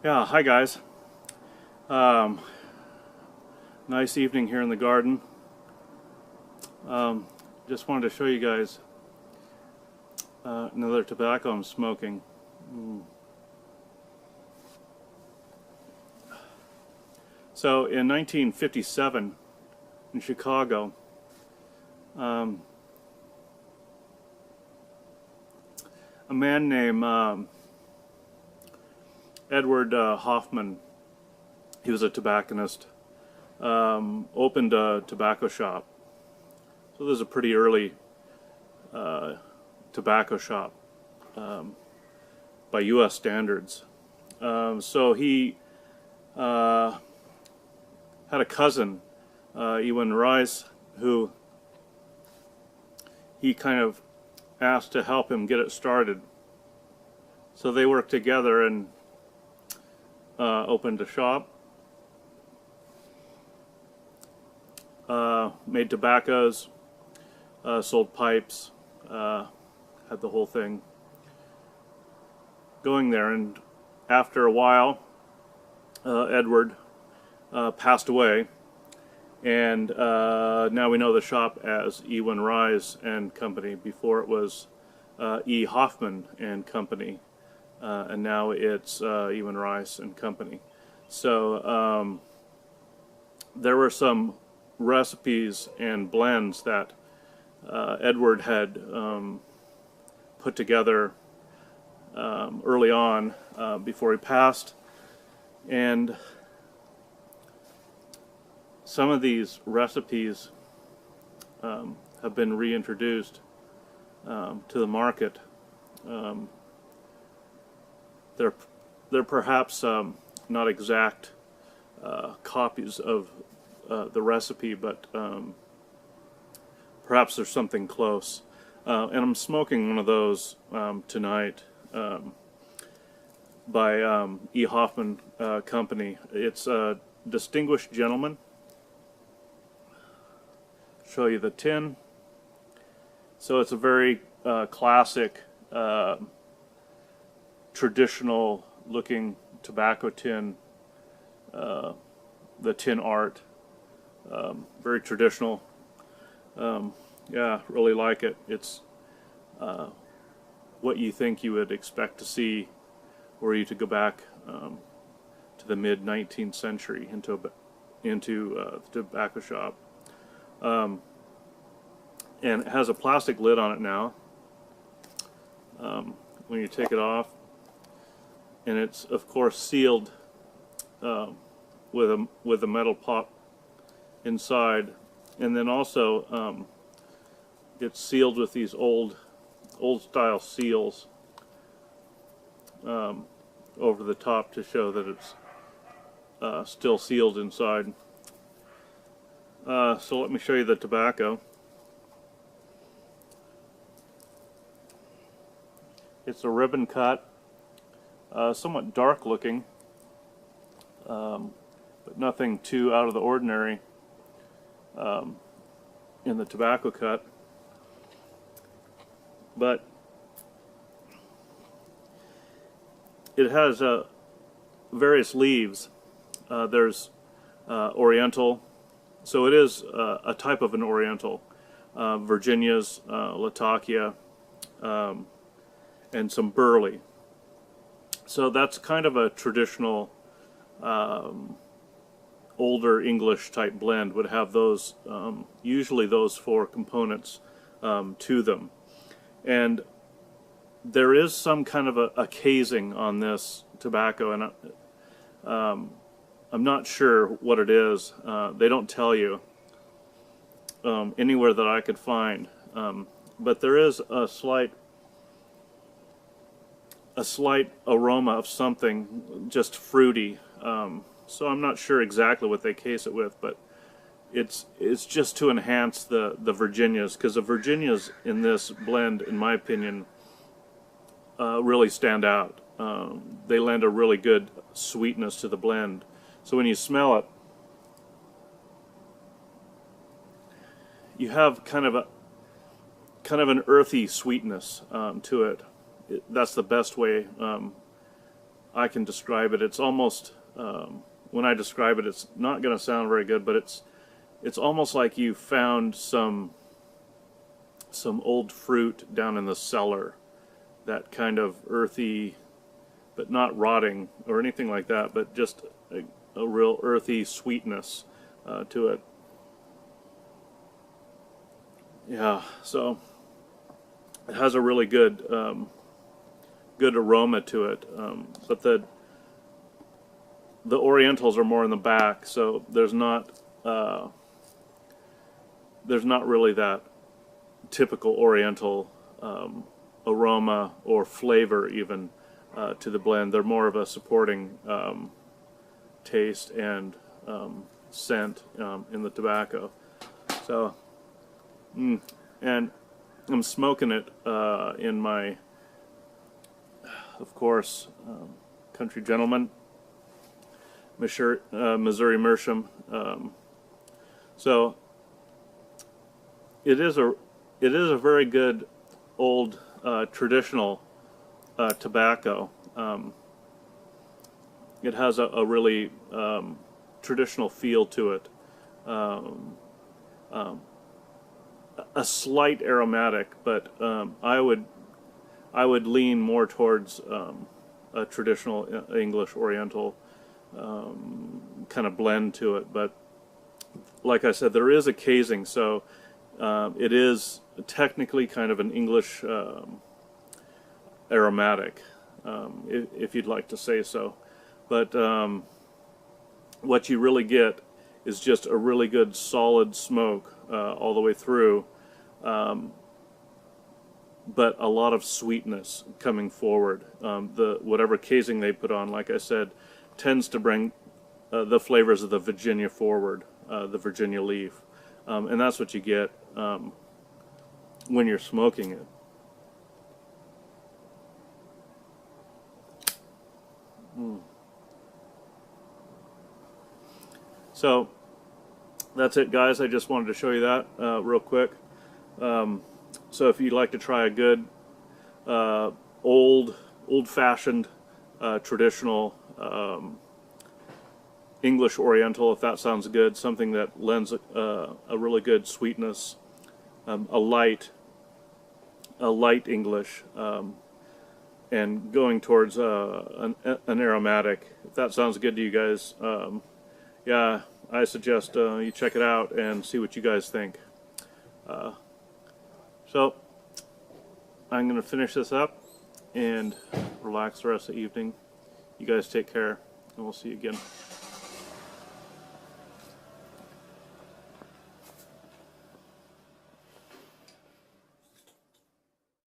Yeah, hi guys. Um, Nice evening here in the garden. Just wanted to show you guys another tobacco I'm smoking. So in 1957 in Chicago, a man named Edward Hoffman, he was a tobacconist, opened a tobacco shop. So this is a pretty early tobacco shop by U.S. standards. So he had a cousin, Ewan Rice, who he kind of asked to help him get it started. So they worked together and opened a shop, made tobaccos, sold pipes, had the whole thing going there. And after a while, Edward passed away, and now we know the shop as Ewan Rise and Company. Before it was E. Hoffman and Company, and now it's Ewan Rice and Company. So there were some recipes and blends that Edward had put together early on before he passed, and some of these recipes have been reintroduced to the market. They're perhaps not exact copies of the recipe, but perhaps there's something close. And I'm smoking one of those tonight by E. Hoffman Company. It's a Distinguished Gentleman. Show you the tin. So it's a very classic, traditional looking tobacco tin. The tin art, very traditional. Yeah, really like it. It's what you think you would expect to see were you to go back to the mid-19th century into the tobacco shop. And it has a plastic lid on it now. When you take it off, and it's of course sealed with a metal pop inside, and then also it's sealed with these old style seals over the top to show that it's still sealed inside. So let me show you the tobacco. It's a ribbon cut, somewhat dark looking, but nothing too out of the ordinary in the tobacco cut. But it has various leaves. There's Oriental, so it is a type of an Oriental. Virginia's, Latakia, and some Burley. So that's kind of a traditional older English type blend, would have those, usually those four components to them. And there is some kind of a casing on this tobacco, and I'm not sure what it is. They don't tell you anywhere that I could find, but there is a slight aroma of something, just fruity. So I'm not sure exactly what they case it with, but it's just to enhance the Virginias, because the Virginias in this blend, in my opinion, really stand out. They lend a really good sweetness to the blend. So when you smell it, you have kind of an earthy sweetness to it. That's the best way I can describe it. It's almost, when I describe it, it's not going to sound very good, but it's almost like you found some old fruit down in the cellar, that kind of earthy, but not rotting or anything like that, but just a real earthy sweetness to it. Yeah, so it has a really good good aroma to it, but the Orientals are more in the back, so there's not really that typical Oriental aroma or flavor even to the blend. They're more of a supporting taste and scent in the tobacco. So, and I'm smoking it in my, of course, Country Gentleman, Missouri Meerschaum. So it is a very good old traditional tobacco. It has a really traditional feel to it. A slight aromatic, but I would lean more towards a traditional English Oriental kind of blend to it. But like I said, there is a casing, so it is technically kind of an English aromatic, if you'd like to say so. But what you really get is just a really good solid smoke all the way through, but a lot of sweetness coming forward. Whatever casing they put on, like I said, tends to bring the flavors of the Virginia forward, the Virginia leaf, and that's what you get when you're smoking it. So that's it, guys. I just wanted to show you that real quick. So if you'd like to try a good old-fashioned traditional English Oriental, if that sounds good, something that lends a really good sweetness, a light English, and going towards an aromatic. If that sounds good to you guys, yeah, I suggest you check it out and see what you guys think. So I'm going to finish this up and relax the rest of the evening. You guys take care, and we'll see you again.